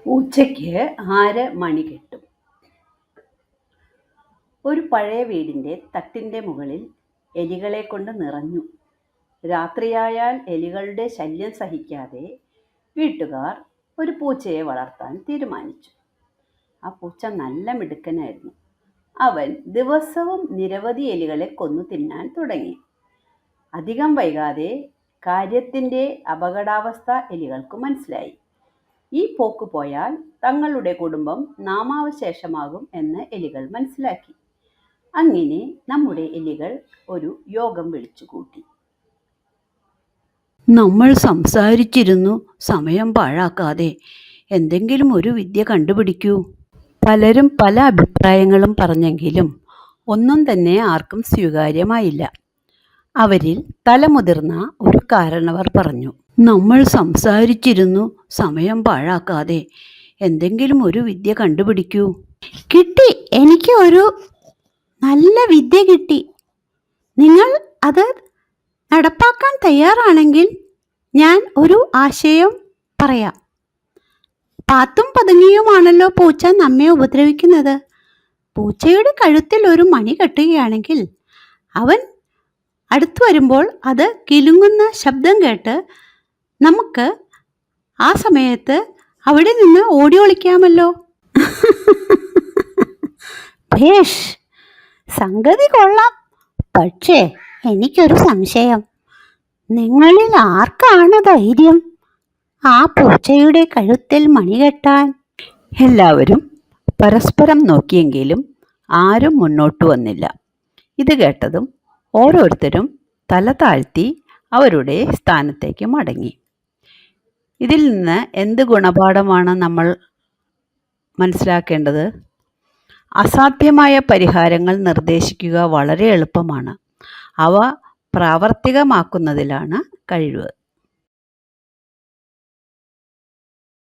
പൂച്ചയ്ക്ക് ആര് മണി കെട്ടും? ഒരു പഴയ വീടിന്റെ തട്ടിന്റെ മുകളിൽ എലികളെക്കൊണ്ട് നിറഞ്ഞു. രാത്രിയായാൽ എലികളുടെ ശല്യം സഹിക്കാതെ വീട്ടുകാർ ഒരു പൂച്ചയെ വളർത്താൻ തീരുമാനിച്ചു. ആ പൂച്ച നല്ല മിടുക്കനായിരുന്നു. അവൻ ദിവസവും നിരവധി എലികളെ കൊന്നു തിന്നാൻ തുടങ്ങി. അധികം വൈകാതെ കാര്യത്തിന്റെ അപകടാവസ്ഥ എലികൾക്ക് മനസ്സിലായി. ഈ പോക്ക് പോയാൽ തങ്ങളുടെ കുടുംബം നാമാവശേഷമാകും എന്ന് എലികൾ മനസ്സിലാക്കി. അങ്ങനെ നമ്മുടെ എലികൾ ഒരു യോഗം വിളിച്ചുകൂട്ടി. നമ്മൾ സംസാരിച്ചിരുന്നു സമയം പാഴാക്കാതെ എന്തെങ്കിലും ഒരു വിദ്യ കണ്ടുപിടിക്കൂ. പലരും പല അഭിപ്രായങ്ങളും പറഞ്ഞെങ്കിലും ഒന്നും തന്നെ ആർക്കും സ്വീകാര്യമായില്ല. അവരിൽ തലമുതിർന്ന ഒരു കാരണവർ പറഞ്ഞു, നമ്മൾ സംസാരിച്ചിരുന്നു സമയം പാഴാക്കാതെ എന്തെങ്കിലും ഒരു വിദ്യ കണ്ടുപിടിക്കൂ. കിട്ടി, എനിക്ക് ഒരു നല്ല വിദ്യ കിട്ടി. നിങ്ങൾ അത് നടപ്പാക്കാൻ തയ്യാറാണെങ്കിൽ ഞാൻ ഒരു ആശയം പറയാം. പാത്തും പതുങ്ങിയുമാണല്ലോ പൂച്ച നമ്മെ ഉപദ്രവിക്കുന്നത്. പൂച്ചയുടെ കഴുത്തിൽ ഒരു മണി കെട്ടുകയാണെങ്കിൽ അവൻ അടുത്തു വരുമ്പോൾ അത് കിലുങ്ങുന്ന ശബ്ദം കേട്ട് നമുക്ക് ആ സമയത്ത് അവിടെ നിന്ന് ഓടി ഒളിക്കാമല്ലോ. ഭേഷ്, സംഗതി കൊള്ളാം. പക്ഷേ എനിക്കൊരു സംശയം. നിങ്ങളിൽ ആർക്കാണ് ധൈര്യം ആ പൂച്ചയുടെ കഴുത്തിൽ മണി കെട്ടാൻ? എല്ലാവരും പരസ്പരം നോക്കിയെങ്കിലും ആരും മുന്നോട്ട് വന്നില്ല. ഇത് കേട്ടതും ഓരോരുത്തരും തല താഴ്ത്തി അവരുടെ സ്ഥാനത്തേക്ക് മടങ്ങി. ഇതിൽ നിന്ന് എന്ത് ഗുണപാഠമാണ് നമ്മൾ മനസ്സിലാക്കേണ്ടത്? അസാധ്യമായ പരിഹാരങ്ങൾ നിർദ്ദേശിക്കുക വളരെ എളുപ്പമാണ്. അവ പ്രാവർത്തികമാക്കുന്നതിലാണ് കഴിവ്.